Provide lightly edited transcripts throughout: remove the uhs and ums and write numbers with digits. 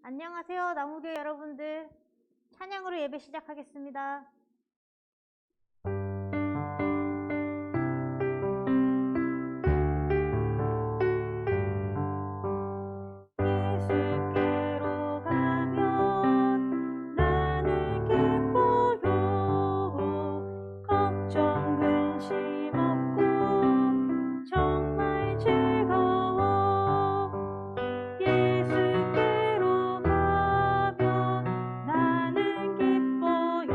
안녕하세요. 나무교회 여러분들. 찬양으로 예배 시작하겠습니다. 예수께로 가면 나는 기뻐요. 걱정 근심 없고 정말 즐거워. 예수께로 가면 나는 기뻐요.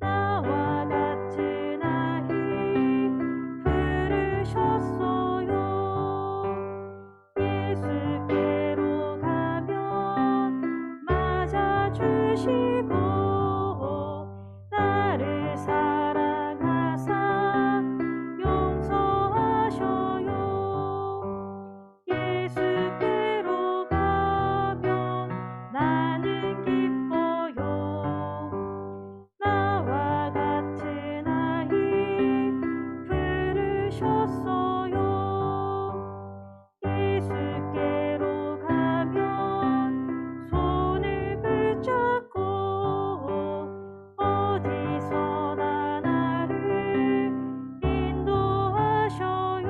나와 같은 아이 부르셨어요. 예수께로 가면 맞아주시고 나를 사랑하사 용서하셔요. 예수께로 가면 나는 기뻐요. 나와 같은 아이 부르셨어요. 예수께로 가면 손을 붙잡고 어디서나 나를 인도하셔요.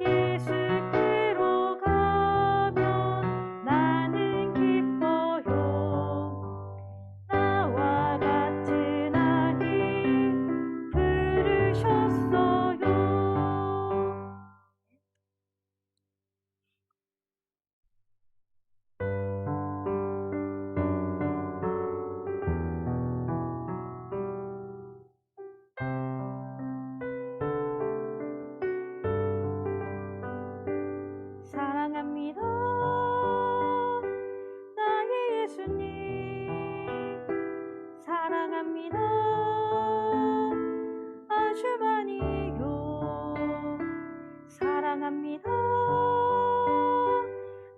예수께로 가면 나는 기뻐요. 나와 같은 아이 부르셨어요. 사랑합니다. 나의 예수님. 사랑합니다. 아주 많이요. 사랑합니다.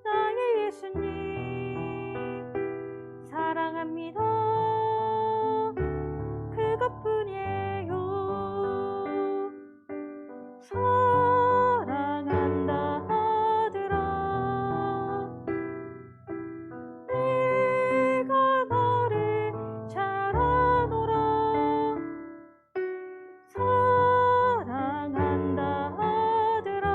나의 예수님. 사랑합니다. 그것뿐이에요. 사랑한다 아들아. 내가 너를 잘 아노라. 사랑한다 아들아.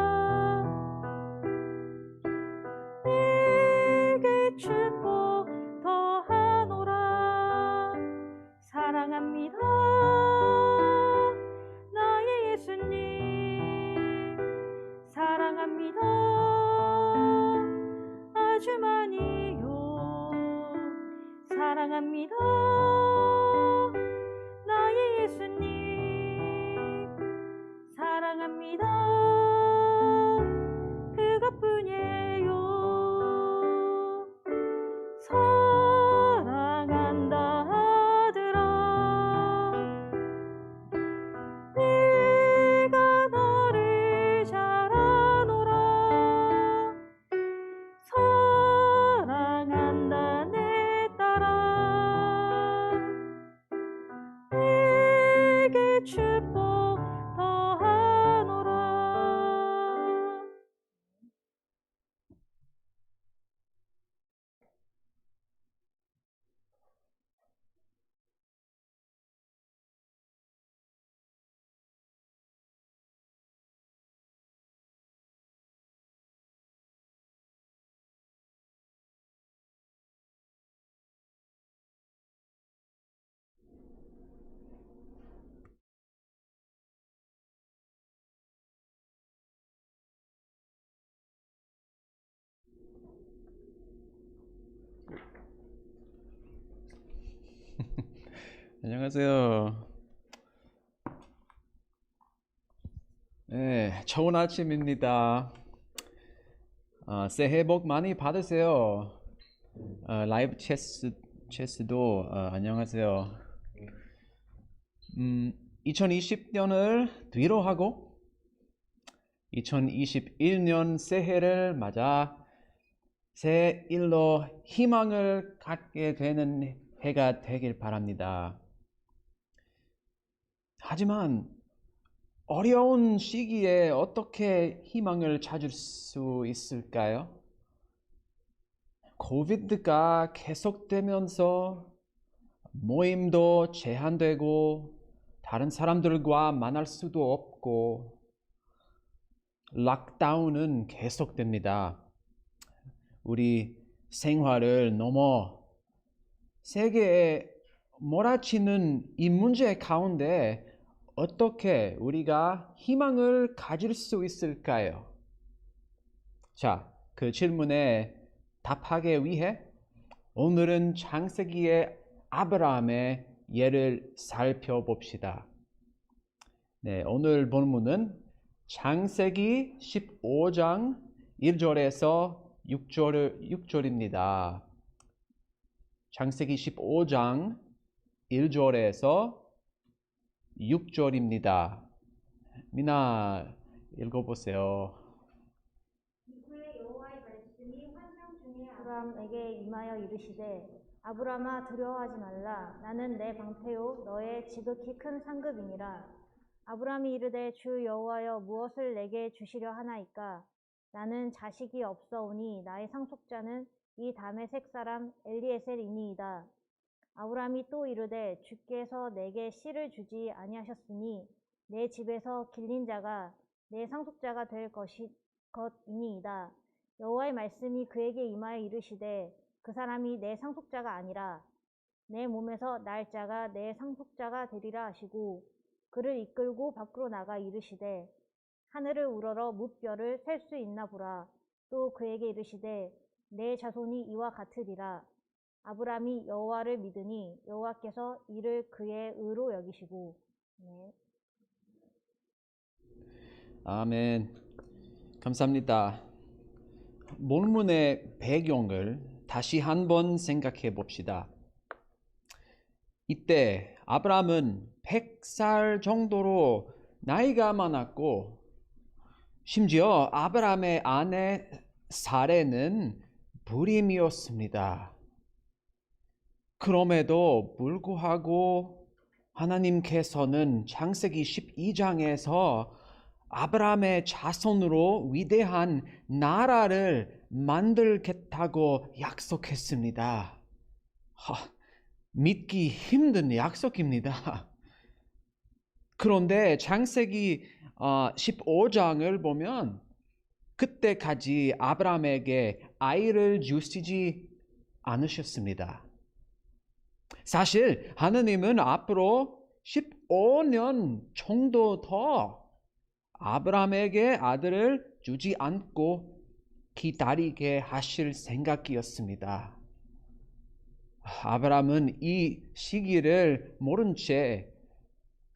내게 축복 더하노라. 사랑합니다. 나의 예수님. 사랑합니다. 아주 많이요. 사랑합니다. 나의 예수님. 사랑합니다. 그것뿐이에요. 사랑한다 아들아. 내가 너를 잘 아노라. 사랑한다 내 딸아. 내게 축복 더하노라. 안녕하세요. 네, 좋은 아침입니다. 새해 복 많이 받으세요. 라이브 체스도 안녕하세요. 2020년을 뒤로 하고 2021년 새해를 맞아 새 일로 희망을 갖게 되는 해가 되길 바랍니다. 하지만 어려운 시기에 어떻게 희망을 찾을 수 있을까요? 코비드가 계속되면서 모임도 제한되고 다른 사람들과 만날 수도 없고 락다운은 계속됩니다. 우리 생활을 넘어 세계에 몰아치는 이 문제 가운데 어떻게 우리가 희망을 가질 수 있을까요? 자, 그 질문에 답하기 위해 오늘은 창세기의 아브라함의 예를 살펴봅시다. 네, 오늘 본문은 창세기 15장 1절에서 6절입니다. 창세기 15장 1절에서 6절입니다. 미나 읽어보세요. 이후에 여호와의 말씀이 환상 중에 아브람에게 임하여 이르시되 아브람아 두려워하지 말라. 나는 내 방패요 너의 지극히 큰 상급이니라. 아브람이 이르되 주 여호와여 무엇을 내게 주시려 하나이까? 나는 자식이 없사오니 나의 상속자는 이 다메섹 사람 엘리에셀이니이다. 아브람이 또 이르되 주께서 내게 씨를 주지 아니하셨으니 내 집에서 길린 자가 내 상속자가 될 것이니이다. 여호와의 말씀이 그에게 임하여 이르시되 그 사람이 내 상속자가 아니라 내 몸에서 날 자가 내 상속자가 되리라 하시고 그를 이끌고 밖으로 나가 이르시되 하늘을 우러러 무뼈를 셀 수 있나 보라. 또 그에게 이르시되 내 자손이 이와 같으리라. 아브람이 여호와를 믿으니 여호와께서 이를 그의 의로 여기시고. 네. 아멘. 감사합니다. 본문의 배경을 다시 한번 생각해 봅시다. 이때 아브람은 100살 정도로 나이가 많았고 심지어 아브람의 아내 사레는 불임이었습니다. 그럼에도 불구하고 하나님께서는 창세기 12장에서 아브라함의 자손으로 위대한 나라를 만들겠다고 약속했습니다. 믿기 힘든 약속입니다. 그런데 창세기 15장을 보면 그때까지 아브라함에게 아이를 주시지 않으셨습니다. 사실 하나님은 앞으로 15년 정도 더 아브라함에게 아들을 주지 않고 기다리게 하실 생각이었습니다. 아브라함은 이 시기를 모른 채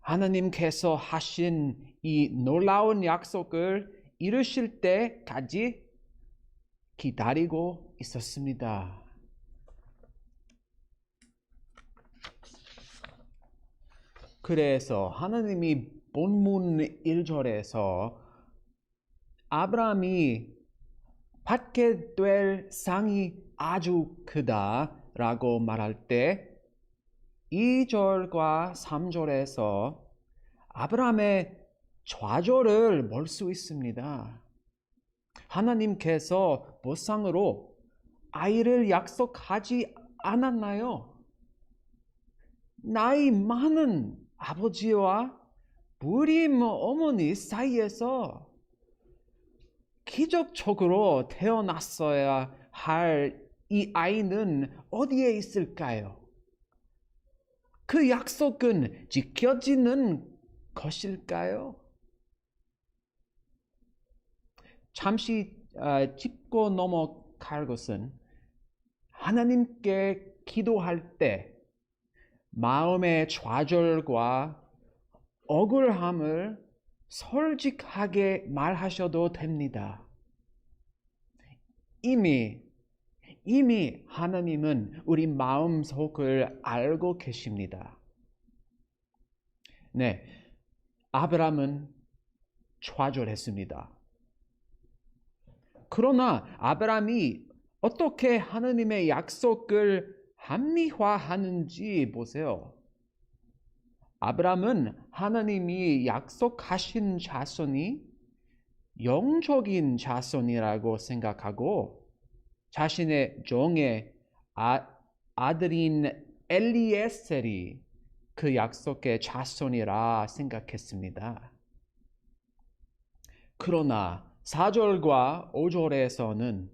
하나님께서 하신 이 놀라운 약속을 이루실 때까지 기다리고 있었습니다. 그래서 하나님이 본문 1절에서 아브라함이 받게 될 상이 아주 크다라고 말할 때 2절과 3절에서 아브라함의 좌절을 볼 수 있습니다. 하나님께서 보상으로 아이를 약속하지 않았나요? 나이 많은 아버지와 불임 어머니 사이에서 기적적으로 태어났어야 할 이 아이는 어디에 있을까요? 그 약속은 지켜지는 것일까요? 잠시 짚고 넘어갈 것은 하나님께 기도할 때 마음의 좌절과 억울함을 솔직하게 말하셔도 됩니다. 이미 하나님은 우리 마음속을 알고 계십니다. 네, 아브라함은 좌절했습니다. 그러나 아브라함이 어떻게 하나님의 약속을 합리화하는지 보세요. 아브라함은 하나님이 약속하신 자손이 영적인 자손이라고 생각하고 자신의 종의 아들인 엘리에셀이 그 약속의 자손이라 생각했습니다. 그러나 4절과 5절에서는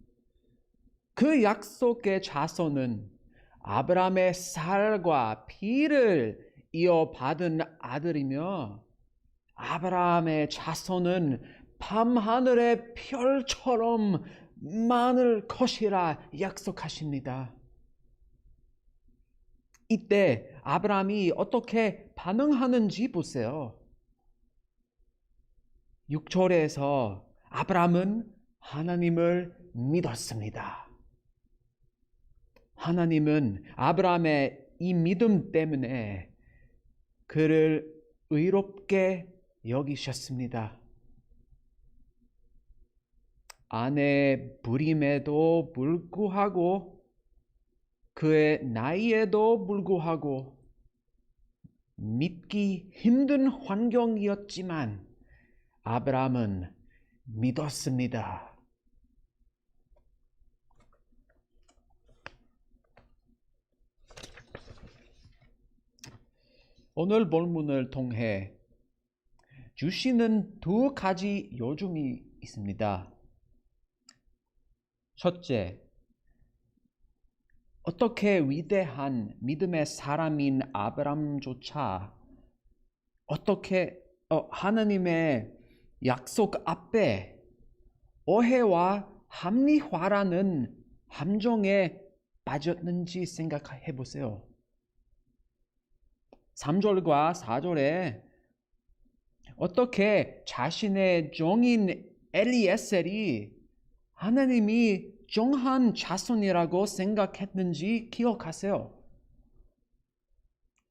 그 약속의 자손은 아브라함의 살과 피를 이어받은 아들이며 아브라함의 자손은 밤하늘의 별처럼 많을 것이라 약속하십니다. 이때 아브라함이 어떻게 반응하는지 보세요. 6절에서 아브라함은 하나님을 믿었습니다. 하나님은 아브라함의 이 믿음 때문에 그를 의롭게 여기셨습니다. 아내의 부림에도 불구하고 그의 나이에도 불구하고 믿기 힘든 환경이었지만 아브라함은 믿었습니다. 오늘 본문을 통해 주시는 두 가지 요즘이 있습니다. 첫째, 어떻게 위대한 믿음의 사람인 아브라함조차 어떻게 하나님의 약속 앞에 오해와 합리화라는 함정에 빠졌는지 생각해 보세요. 3절과 4절에 어떻게 자신의 종인 엘리에셀이 하나님이 정한 자손이라고 생각했는지 기억하세요.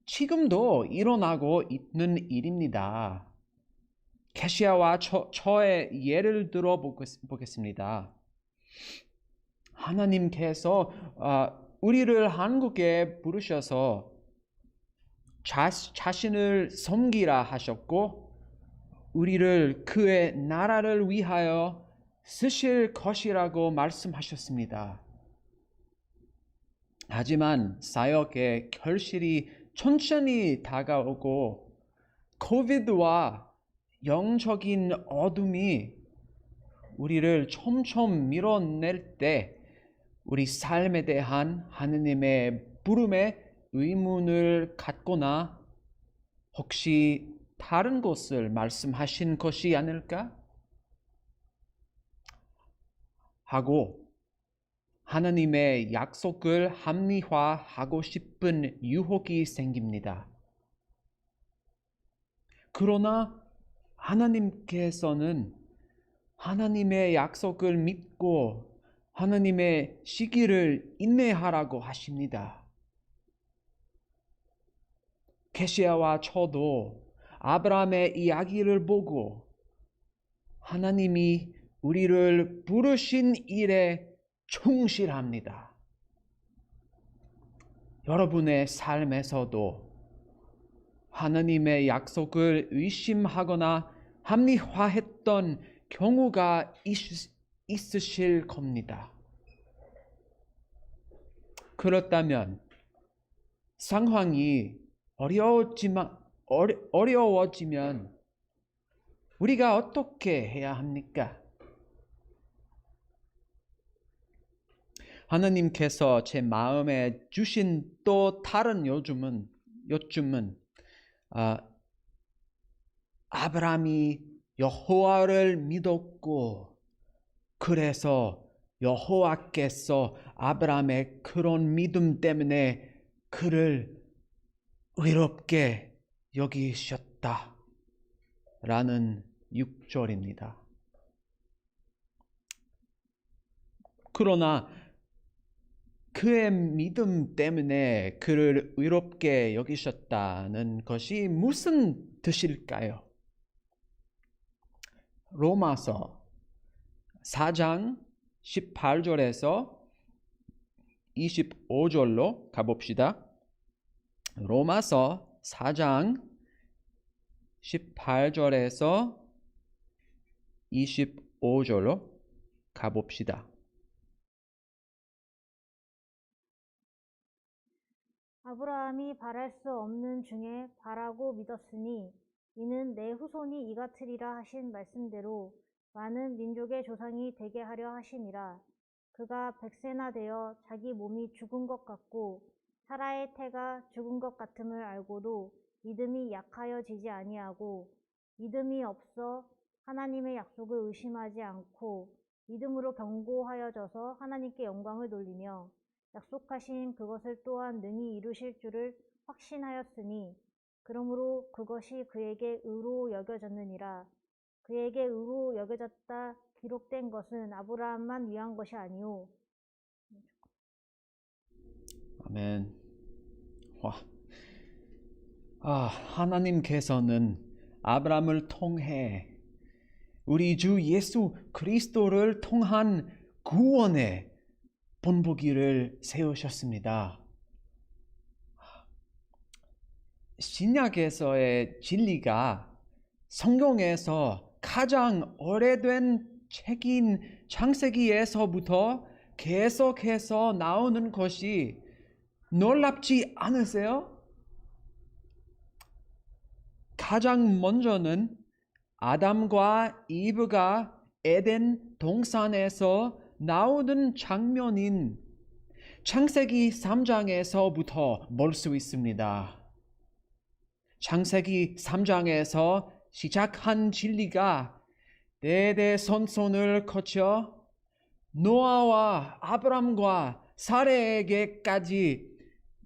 지금도 일어나고 있는 일입니다. 계시아와 처의 예를 들어 보겠습니다. 하나님께서 우리를 한국에 부르셔서 자신을 섬기라 하셨고 우리를 그의 나라를 위하여 쓰실 것이라고 말씀하셨습니다. 하지만 사역의 결실이 천천히 다가오고 코비드와 영적인 어둠이 우리를 점점 밀어낼 때 우리 삶에 대한 하느님의 부름에 의문을 갖거나 혹시 다른 것을 말씀하신 것이 아닐까 하고 하나님의 약속을 합리화하고 싶은 유혹이 생깁니다. 그러나 하나님께서는 하나님의 약속을 믿고 하나님의 시기를 인내하라고 하십니다. 계시아와 저도 아브라함의 이야기를 보고 하나님이 우리를 부르신 일에 충실합니다. 여러분의 삶에서도 하나님의 약속을 의심하거나 합리화했던 경우가 있으실 겁니다. 그렇다면 상황이 어려워지면 우리가 어떻게 해야 합니까? 하나님께서 제 마음에 주신 또 다른 요즘은 아브라함이 여호와를 믿었고 그래서 여호와께서 아브라함의 그런 믿음 때문에 그를 의롭게 여기셨다 라는 6절입니다. 그러나 그의 믿음 때문에 그를 의롭게 여기셨다는 것이 무슨 뜻일까요? 로마서 4장 18절에서 25절로 가봅시다. 로마서 4장 18절에서 25절로 가봅시다. 아브라함이 바랄 수 없는 중에 바라고 믿었으니 이는 내 후손이 이같으리라 하신 말씀대로 많은 민족의 조상이 되게 하려 하심이라. 그가 100세나 되어 자기 몸이 죽은 것 같고 사라의 태가 죽은 것 같음을 알고도 믿음이 약하여지지 아니하고 믿음이 없어 하나님의 약속을 의심하지 않고 믿음으로 견고하여져서 하나님께 영광을 돌리며 약속하신 그것을 또한 능히 이루실 줄을 확신하였으니 그러므로 그것이 그에게 의로 여겨졌느니라. 그에게 의로 여겨졌다 기록된 것은 아브라함만 위한 것이 아니오. 아멘. 하나님께서는 아브라함을 통해 우리 주 예수 그리스도를 통한 구원의 본보기를 세우셨습니다. 신약에서의 진리가 성경에서 가장 오래된 책인 창세기에서부터 계속해서 나오는 것이 놀랍지 않으세요? 가장 먼저는 아담과 이브가 에덴 동산에서 나오는 장면인 창세기 3장에서부터 볼 수 있습니다. 창세기 3장에서 시작한 진리가 대대손손을 거쳐 노아와 아브람과 사레에게까지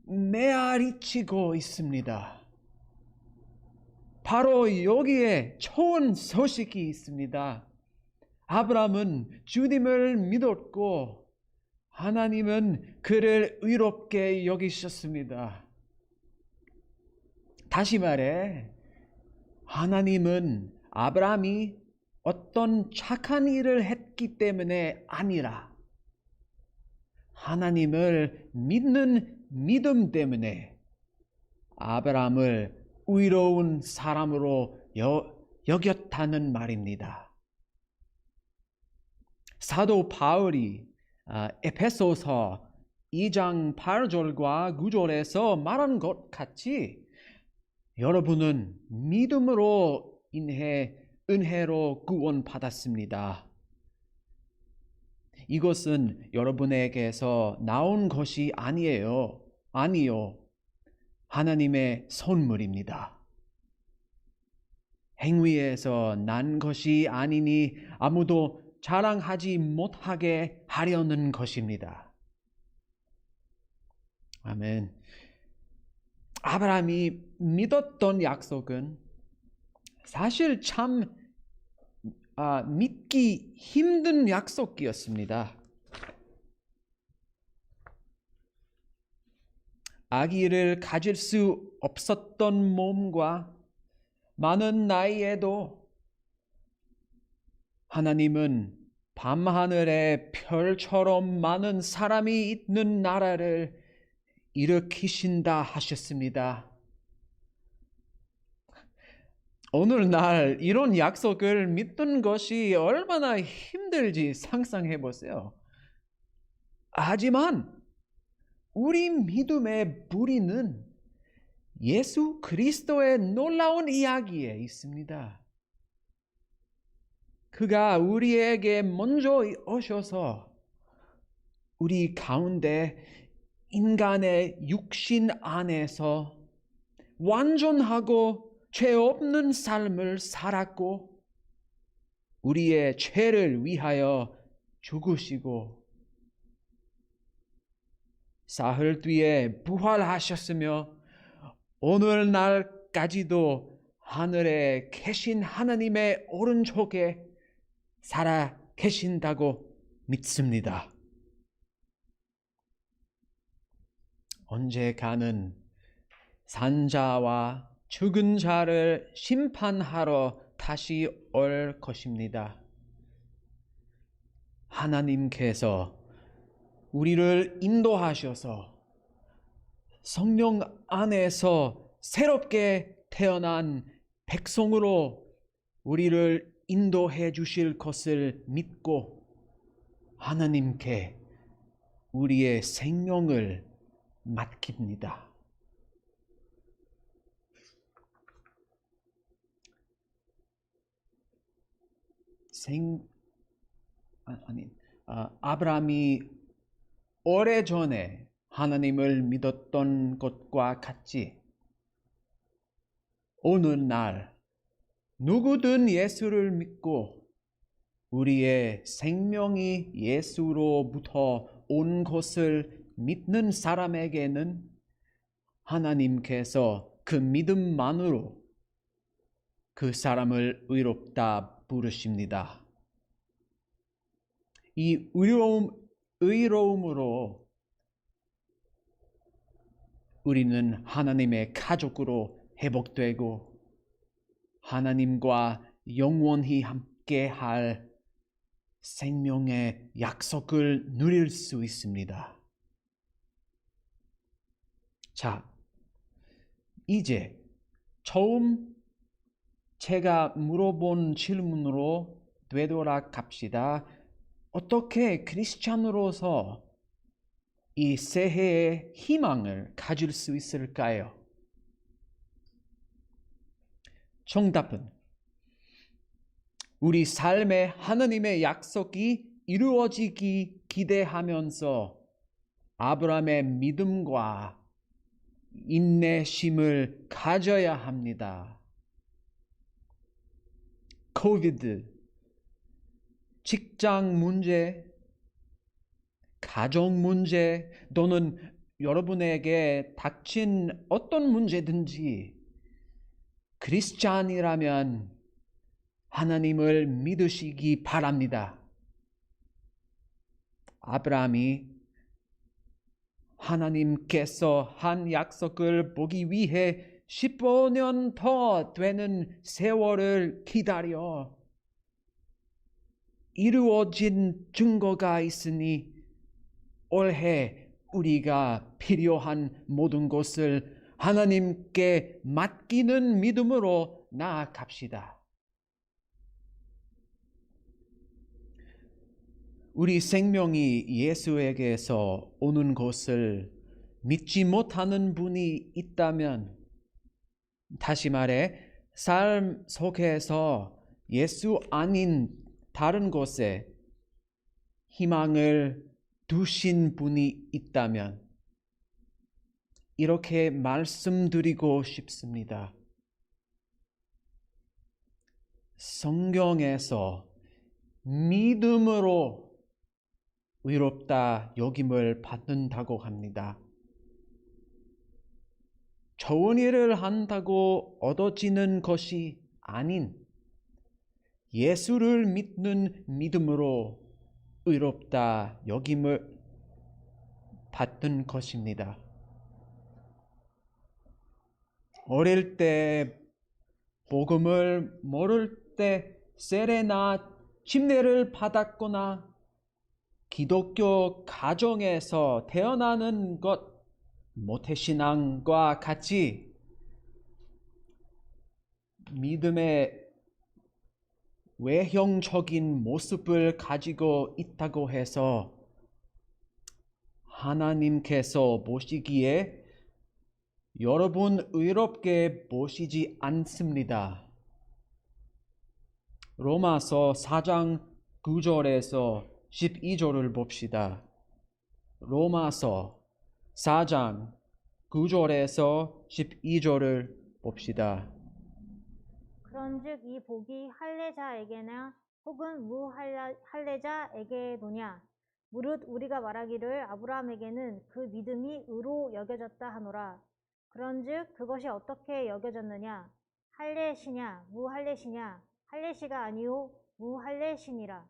메아리치고 있습니다. 바로 여기에 좋은 소식이 있습니다. 아브람은 주님을 믿었고 하나님은 그를 의롭게 여기셨습니다. 다시 말해 하나님은 아브람이 어떤 착한 일을 했기 때문에 아니라 하나님을 믿는 믿음 때문에 아브람을 의로운 사람으로 여겼다는 말입니다. 사도 바울이 에베소서 2장 8절과 9절에서 말한 것 같이 여러분은 믿음으로 인해 은혜로 구원받았습니다. 이것은 여러분에게서 나온 것이 아니요. 하나님의 선물입니다. 행위에서 난 것이 아니니 아무도 자랑하지 못하게 하려는 것입니다. 아멘. 아브라함이 믿었던 약속은 사실 참 믿기 힘든 약속이었습니다. 아기를 가질 수 없었던 몸과 많은 나이에도 하나님은 밤하늘의 별처럼 많은 사람이 있는 나라를 일으키신다 하셨습니다. 오늘날 이런 약속을 믿는 것이 얼마나 힘들지 상상해 보세요. 하지만 우리 믿음의 뿌리는 예수 그리스도의 놀라운 이야기에 있습니다. 그가 우리에게 먼저 오셔서 우리 가운데 인간의 육신 안에서 완전하고 죄 없는 삶을 살았고 우리의 죄를 위하여 죽으시고 사흘 뒤에 부활하셨으며 오늘날까지도 하늘에 계신 하나님의 오른쪽에 살아 계신다고 믿습니다. 언젠가는 산자와 죽은 자를 심판하러 다시 올 것입니다. 하나님께서 우리를 인도하셔서 성령 안에서 새롭게 태어난 백성으로 우리를 인도해 주실 것을 믿고 하나님께 우리의 생명을 맡깁니다. 아브라함이 오래전에 하나님을 믿었던 것과 같이 오늘날 누구든 예수를 믿고 우리의 생명이 예수로부터 온 것을 믿는 사람에게는 하나님께서 그 믿음만으로 그 사람을 의롭다 부르십니다. 이 의로움으로 우리는 하나님의 가족으로 회복되고 하나님과 영원히 함께할 생명의 약속을 누릴 수 있습니다. 자, 이제 처음 제가 물어본 질문으로 되돌아갑시다. 어떻게 크리스찬으로서 이 새해의 희망을 가질 수 있을까요? 정답은 우리 삶에 하나님의 약속이 이루어지기 기대하면서 아브라함의 믿음과 인내심을 가져야 합니다. 코비드, 직장 문제, 가정 문제 또는 여러분에게 닥친 어떤 문제든지 크리스찬이라면 하나님을 믿으시기 바랍니다. 아브라함이 하나님께서 한 약속을 보기 위해 15년 더 되는 세월을 기다려 이루어진 증거가 있으니 올해 우리가 필요한 모든 것을 하나님께 맡기는 믿음으로 나아갑시다. 우리 생명이 예수에게서 오는 것을 믿지 못하는 분이 있다면, 다시 말해 삶 속에서 예수 아닌 다른 곳에 희망을 두신 분이 있다면 이렇게 말씀드리고 싶습니다. 성경에서 믿음으로 의롭다 여김을 받는다고 합니다. 좋은 일을 한다고 얻어지는 것이 아닌 예수를 믿는 믿음으로 의롭다 여김을 받는 것입니다. 어릴 때 복음을 모를 때 세례나 침례를 받았거나 기독교 가정에서 태어나는 것 모태신앙과 같이 믿음의 외형적인 모습을 가지고 있다고 해서 하나님께서 보시기에 여러분 의롭게 보시지 않습니다. 로마서 4장 9절에서 12절을 봅시다. 로마서 4장 9절에서 12절을 봅시다. 그런즉 이 복이 할례자에게나 혹은 무할례자에게도냐? 무릇 우리가 말하기를 아브라함에게는 그 믿음이 의로 여겨졌다 하노라. 그런즉 그것이 어떻게 여겨졌느냐? 할례시냐 무할례시냐? 할례시가 아니요 무할례시니라.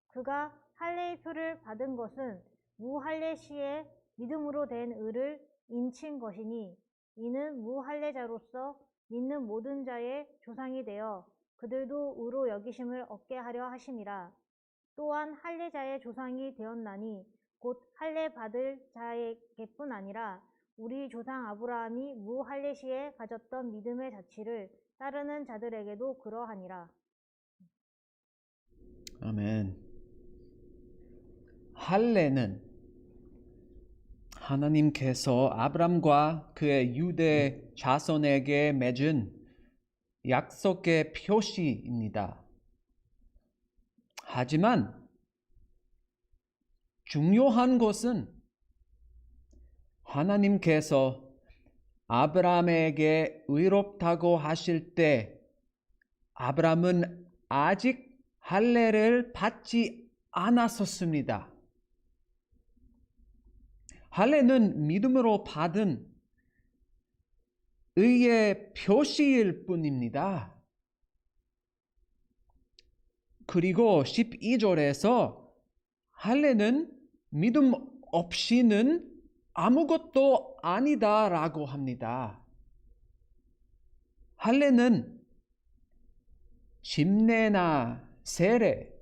그가 할례의 표를 받은 것은 무할례시의 믿음으로 된 의를 인친 것이니 이는 무할례자로서 믿는 모든 자의 조상이 되어 그들도 의로 여기심을 얻게 하려 하심이라. 또한 할례자의 조상이 되었나니 곧 할례 받을 자에게뿐 아니라 우리 조상 아브라함이 무할례시에 가졌던 믿음의 자취를 따르는 자들에게도 그러하니라. 아멘. 할례는 하나님께서 아브람과 그의 유대 자손에게 맺은 약속의 표시입니다. 하지만 중요한 것은 하나님께서 아브라함에게 의롭다고 하실 때 아브라함은 아직 할례를 받지 않았었습니다. 할례는 믿음으로 받은 의의 표시일 뿐입니다. 그리고 12절에서 할례는 믿음 없이는 아무것도 아니다라고 합니다. 할례는 침례나 세례,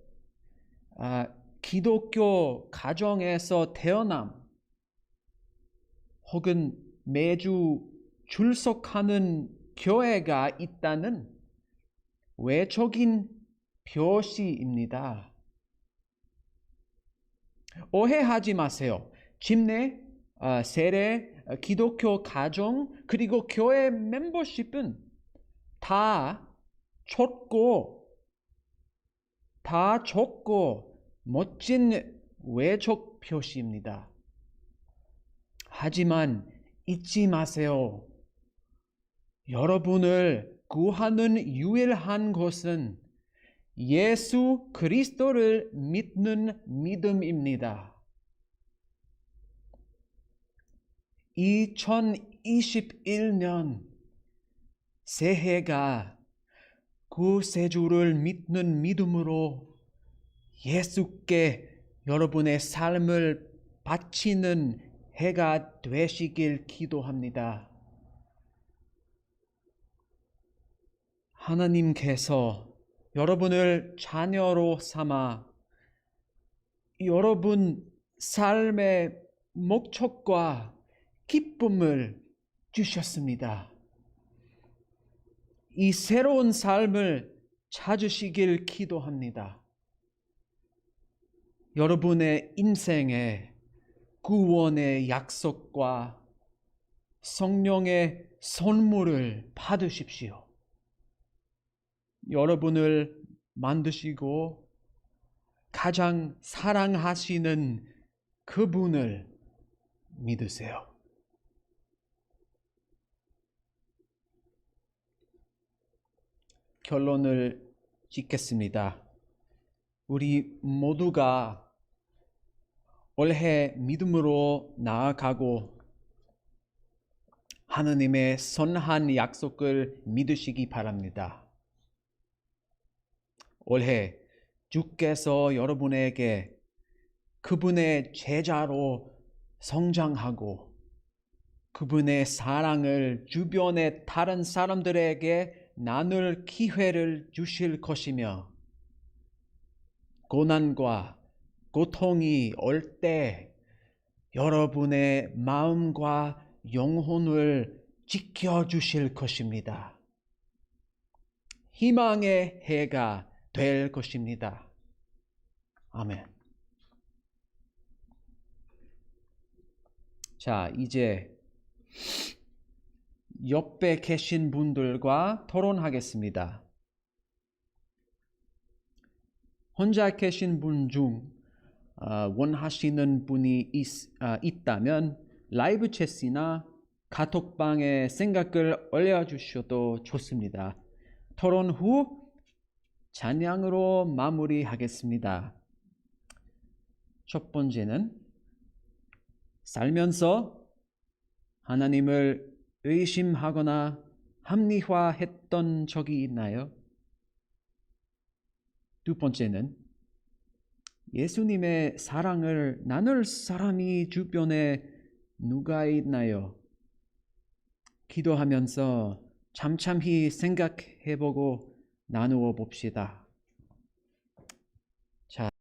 기독교 가정에서 태어남, 혹은 매주 출석하는 교회가 있다는 외적인 표시입니다. 오해하지 마세요. 침례, 세례, 기독교 가정, 그리고 교회 멤버십은 다 좋고 멋진 외적 표시입니다. 하지만 잊지 마세요. 여러분을 구하는 유일한 것은 예수 그리스도를 믿는 믿음입니다. 2021년 새해가 구세주를 믿는 믿음으로 예수께 여러분의 삶을 바치는 해가 되시길 기도합니다. 하나님께서 여러분을 자녀로 삼아 여러분 삶의 목적과 기쁨을 주셨습니다. 이 새로운 삶을 찾으시길 기도합니다. 여러분의 인생에 구원의 약속과 성령의 선물을 받으십시오. 여러분을 만드시고 가장 사랑하시는 그분을 믿으세요. 결론을 짓겠습니다. 우리 모두가 올해 믿음으로 나아가고 하나님의 선한 약속을 믿으시기 바랍니다. 올해 주께서 여러분에게 그분의 제자로 성장하고 그분의 사랑을 주변의 다른 사람들에게 나눌 기회를 주실 것이며 고난과 고통이 올 때 여러분의 마음과 영혼을 지켜주실 것입니다. 희망의 해가 될 것입니다. 아멘. 자, 이제 옆에 계신 분들과 토론하겠습니다. 혼자 계신 분 중 원하시는 분이 있다면 라이브 챗이나 카톡방에 생각을 올려주셔도 좋습니다. 토론 후 찬양으로 마무리하겠습니다. 첫 번째는 살면서 하나님을 의심하거나 합리화했던 적이 있나요? 두 번째는 예수님의 사랑을 나눌 사람이 주변에 누가 있나요? 기도하면서 잠잠히 생각해보고 나누어 봅시다.